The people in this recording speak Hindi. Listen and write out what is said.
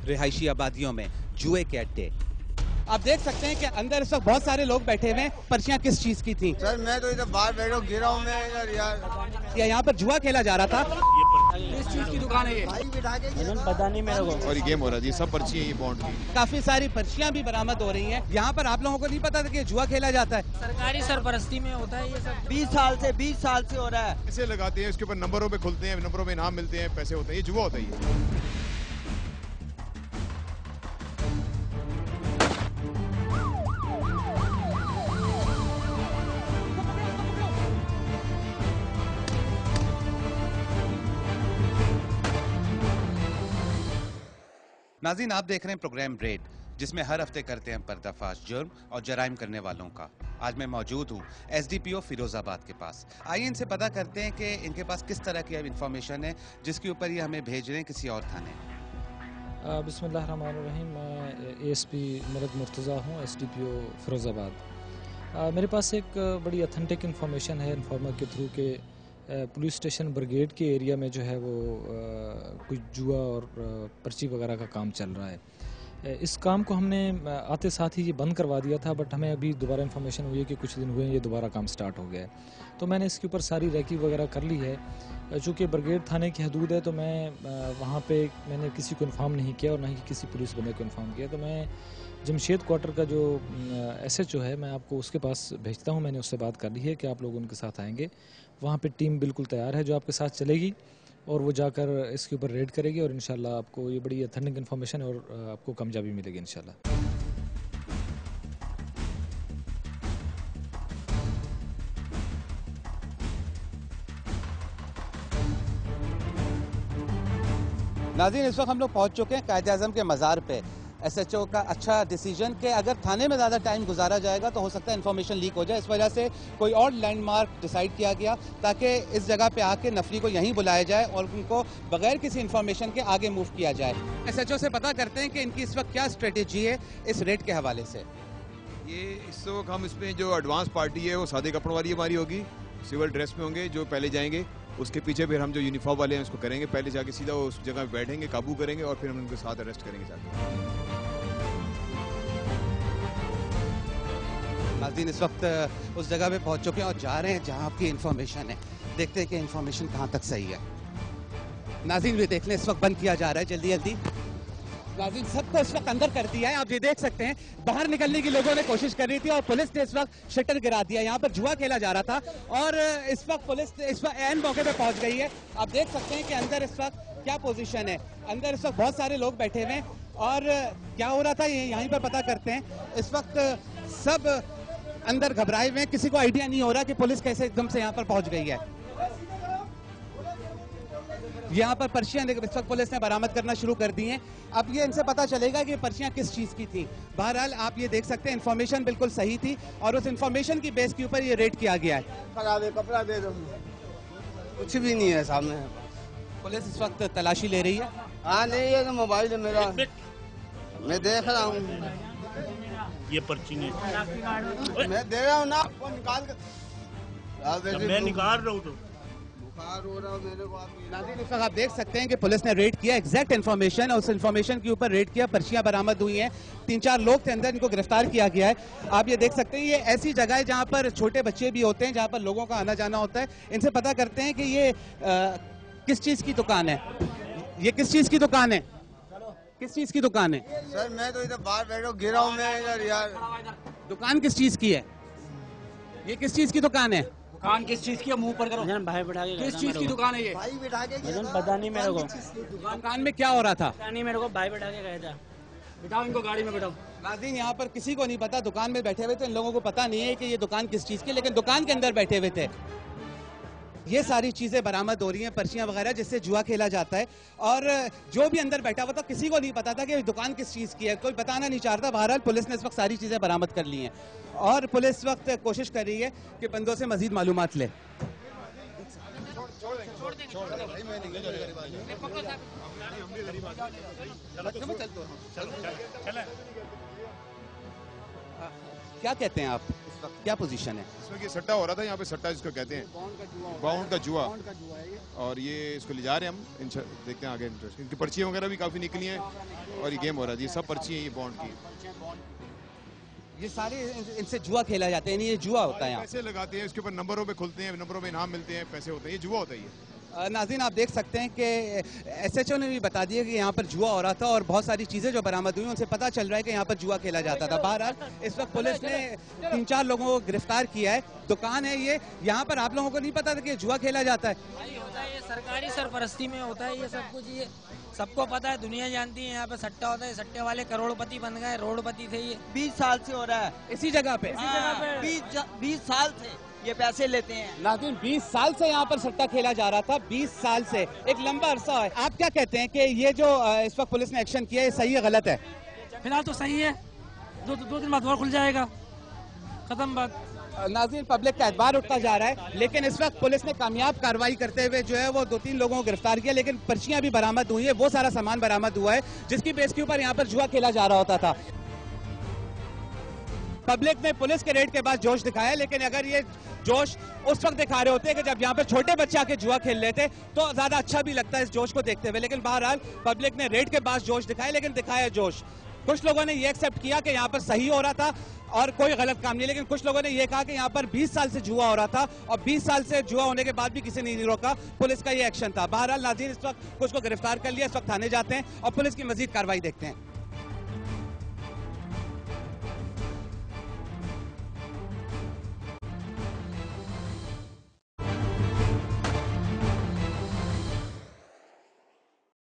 रिहायशी आबादियों में जुए के अड्डे। आप देख सकते हैं कि अंदर इस वक्त बहुत सारे लोग बैठे हुए हैं। पर्चियां किस चीज की थी? सर मैं तो इधर बाहर बैठा हूँ, गिरा हूँ मैं इधर यार। यहाँ पर जुआ खेला जा रहा था। किस चीज की दुकान है ये? भाई बिठा के पता नहीं मेरे को। और ये गेम हो रहा है, सब पर्ची है ये बॉन्ड की। काफी सारी पर्चियां भी बरामद हो रही हैं। यहाँ पर आप लोगों को नहीं पता था कि जुआ खेला जाता है? सरकारी सरपरस्ती में होता है ये सब। 20 साल से हो रहा है। ऐसे लगाते हैं, इसके ऊपर नंबरों पे खुलते हैं, नंबरों में इनाम मिलते हैं, पैसे होते हैं, ये जुआ होता है ये। नाज़रीन, आप देख रहे हैं प्रोग्राम रेड, जिसमें हर हफ्ते करते हैं पर्दाफाश जुर्म और जराइम करने वालों का। आज मैं मौजूद हूँ एसडीपीओ फिरोजाबाद के पास। आइए इनसे पता करते हैं कि इनके पास किस तरह की इंफॉर्मेशन है जिसके ऊपर ये हमें भेज रहे हैं किसी और थाने। बिस्मिल्लाहिर्रहमानिर्रहीम। मैं एएसपी मलक मुर्तज़ा हूँ, एसडीपीओ फिरोज़ाबाद। मेरे पास एक बड़ी ऑथेंटिक इन्फॉर्मेशन है इन्फॉर्मर के थ्रू के पुलिस स्टेशन ब्रिगेड के एरिया में जो है वो कुछ जुआ और पर्ची वगैरह का काम चल रहा है। इस काम को हमने आते साथ ही ये बंद करवा दिया था, बट हमें अभी दोबारा इन्फॉर्मेशन हुई है कि कुछ दिन हुए ये दोबारा काम स्टार्ट हो गया है। तो मैंने इसके ऊपर सारी रैकी वगैरह कर ली है। चूँकि ब्रिगेड थाने की हदूद है तो मैं वहाँ पे मैंने किसी को इन्फॉर्म नहीं किया और ना ही किसी पुलिस बंदे को इन्फॉर्म किया। तो मैं जमशेद क्वार्टर का जो एसएचओ है, मैं आपको उसके पास भेजता हूँ। मैंने उससे बात कर ली है कि आप लोग उनके साथ आएंगे। वहाँ पे टीम बिल्कुल तैयार है जो आपके साथ चलेगी और वो जाकर इसके ऊपर रेड करेगी और इंशाल्लाह आपको ये बड़ी ऑथेंटिक इन्फॉर्मेशन है और आपको कामयाबी मिलेगी इंशाल्लाह। नाज़रीन, इस वक्त हम लोग पहुँच चुके हैं कायद-ए-आज़म के मज़ार पे। एसएचओ का अच्छा डिसीजन कि अगर थाने में ज़्यादा टाइम गुजारा जाएगा तो हो सकता है इन्फॉर्मेशन लीक हो जाए। इस वजह से कोई और लैंडमार्क डिसाइड किया गया ताकि इस जगह पे आके नफरी को यहीं बुलाया जाए और उनको बगैर किसी इन्फॉर्मेशन के आगे मूव किया जाए। एसएचओ से पता करते हैं कि इनकी इस वक्त क्या स्ट्रेटेजी है इस रेड के हवाले से। ये इस वक्त हम इसमें जो एडवांस पार्टी है वो सादे कपड़ों वाली हमारी होगी, सिविल ड्रेस में होंगे जो पहले जाएंगे। उसके पीछे फिर हम जो यूनिफॉर्म वाले हैं उसको करेंगे, पहले जाके सीधा उस जगह पे बैठेंगे, काबू करेंगे और फिर हम उनके साथ अरेस्ट करेंगे जाके। नाज़रीन, इस वक्त उस जगह पे पहुंच चुके हैं और जा रहे हैं जहां आपकी इन्फॉर्मेशन है। देखते हैं कि इन्फॉर्मेशन कहां तक सही है। नाज़रीन, भी देख लें, इस वक्त बंद किया जा रहा है जल्दी जल्दी। नाज़रीन, सबको इस वक्त अंदर कर दिया है। आप ये देख सकते हैं बाहर निकलने की लोगों ने कोशिश कर रही थी और पुलिस ने इस वक्त शटर गिरा दिया। यहाँ पर जुआ खेला जा रहा था और इस वक्त पुलिस इस वक्त ऐन मौके पे पहुंच गई है। आप देख सकते हैं कि अंदर इस वक्त क्या पोजीशन है। अंदर इस वक्त बहुत सारे लोग बैठे हुए हैं और क्या हो रहा था ये यहीं पर पता करते हैं। इस वक्त सब अंदर घबराए हुए हैं, किसी को आइडिया नहीं हो रहा कि पुलिस कैसे एकदम से यहाँ पर पहुंच गई है। यहाँ पर पर्चियां इस वक्त पुलिस ने बरामद करना शुरू कर दी हैं। अब ये इनसे पता चलेगा कि पर्चियां किस चीज की थी। बहरहाल आप ये देख सकते हैं इन्फॉर्मेशन बिल्कुल सही थी और उस इन्फॉर्मेशन की बेस के ऊपर ये रेड किया गया है। खराब है, कपड़ा दे दो। कुछ भी नहीं है सामने। पुलिस इस वक्त तलाशी ले रही है। हाँ नहीं, ये तो मोबाइल है मेरा, मैं देख रहा हूँ। ये पर्ची नहीं, मैं दे रहा हूँ ना, आपको निकाल कर। मैं निकाल रहा हूँ तो बुखार हो रहा है मेरे को। नाज़रीन, इस वक्त आप देख सकते हैं कि पुलिस ने रेड किया, एग्जैक्ट इन्फॉर्मेशन और उस इन्फॉर्मेशन के ऊपर रेड किया। पर्चियां बरामद हुई हैं, 3-4 लोग थे अंदर, इनको गिरफ्तार किया गया है। आप ये देख सकते हैं ये ऐसी जगह है जहां पर छोटे बच्चे भी होते हैं, जहां पर लोगों का आना जाना होता है। इनसे पता करते हैं कि ये किस चीज की दुकान है। ये किस चीज की दुकान है? किस चीज की दुकान है? सर मैं तो इधर बाहर बैठा हूँ, गिरा हूँ मैं इधर यार। दुकान किस चीज की है? ये किस चीज की दुकान है? दुकान किस चीज की है? मुंह पर करो। भाई बिठा के किस चीज की दुकान है ये? भाई बिठा के पता नहीं मेरे को। दुकान में क्या हो रहा था? पता नहीं मेरे को, भाई बिठा के गया था। बिठाओ इनको गाड़ी में, बिठाओ। नाज़रीन, यहाँ पर किसी को नहीं पता, दुकान में बैठे हुए थे, इन लोगों को पता नहीं है कि ये दुकान किस चीज की, लेकिन दुकान के अंदर बैठे हुए थे। ये सारी चीजें बरामद हो रही हैं, पर्चियां वगैरह जिससे जुआ खेला जाता है। और जो भी अंदर बैठा हुआ था किसी को नहीं पता था कि दुकान किस चीज की है, कोई बताना नहीं चाहता। बहरहाल पुलिस ने इस वक्त सारी चीजें बरामद कर ली हैं और पुलिस इस वक्त कोशिश कर रही है कि बंदों से मजीद मालूमात ले। क्या कहते हैं आप इस वक्त, क्या पोजीशन है? इसमें ये सट्टा हो रहा था यहाँ पे, सट्टा जिसको कहते हैं, बाउंड का जुआ, और ये इसको ले जा रहे हैं हम। देखते हैं आगे इंटरेस्ट, इनकी पर्चियाँ वगैरह भी काफ़ी निकली हैं और ये गेम हो रहा है। ये सब पर्ची है ये बॉन्ड की, ये सारे इनसे जुआ खेला जाता है, ये जुआ होता है यहाँ। पैसे लगाते हैं, उसके ऊपर नंबरों पे खुलते हैं, नंबरों में इनाम मिलते हैं, पैसे होते हैं, ये जुआ होता है ये। नाज़रीन आप देख सकते हैं कि एसएचओ ने भी बता दिया कि यहाँ पर जुआ हो रहा था और बहुत सारी चीज़ें जो बरामद हुई उनसे पता चल रहा है कि यहाँ पर जुआ खेला जाता था। बहरहाल इस वक्त पुलिस ने 3-4 लोगों को गिरफ्तार किया है। दुकान है ये, यहाँ पर आप लोगों को नहीं पता था कि जुआ खेला जाता है? भाई होता है, ये सरकारी सरपरस्ती में होता है ये सब कुछ, ये सबको पता है, दुनिया जानती है यहाँ पे सट्टा होता है। सट्टे वाले करोड़पति बन गए, रोडपति थे ये। 20 साल से हो रहा है इसी जगह पे? 20 साल से ये पैसे लेते हैं। नाज़रीन 20 साल से यहाँ पर सट्टा खेला जा रहा था, 20 साल से, एक लंबा अरसा है। आप क्या कहते हैं कि ये जो इस वक्त पुलिस ने एक्शन किया है सही है गलत है? फिलहाल तो सही है, दो दिन बाद और खुल जाएगा, खत्म बात। नाज़रीन पब्लिक का एतबार उठता जा रहा है, लेकिन इस वक्त पुलिस ने कामयाब कार्रवाई करते हुए जो है वो 2-3 लोगों को गिरफ्तार किया, लेकिन पर्चियां भी बरामद हुई है, वो सारा सामान बरामद हुआ है जिसकी बेस के ऊपर यहाँ पर जुआ खेला जा रहा होता था। पब्लिक ने पुलिस के रेड के बाद जोश दिखाया, लेकिन अगर ये जोश उस वक्त दिखा रहे होते कि जब यहाँ पर छोटे बच्चे आके जुआ खेल रहे थे तो ज्यादा अच्छा भी लगता है इस जोश को देखते हुए। लेकिन बहरहाल पब्लिक ने रेड के बाद जोश दिखाया, लेकिन दिखाया जोश। कुछ लोगों ने ये एक्सेप्ट किया कि यहाँ पर सही हो रहा था और कोई गलत काम नहीं, लेकिन कुछ लोगों ने ये कहा कि यहाँ पर 20 साल से जुआ हो रहा था और 20 साल से जुआ होने के बाद भी किसी ने नहीं रोका। पुलिस का ये एक्शन था। बहरहाल नाज़रीन इस वक्त कुछ को गिरफ्तार कर लिया, इस वक्त थाने जाते हैं और पुलिस की मजीद कार्रवाई देखते हैं।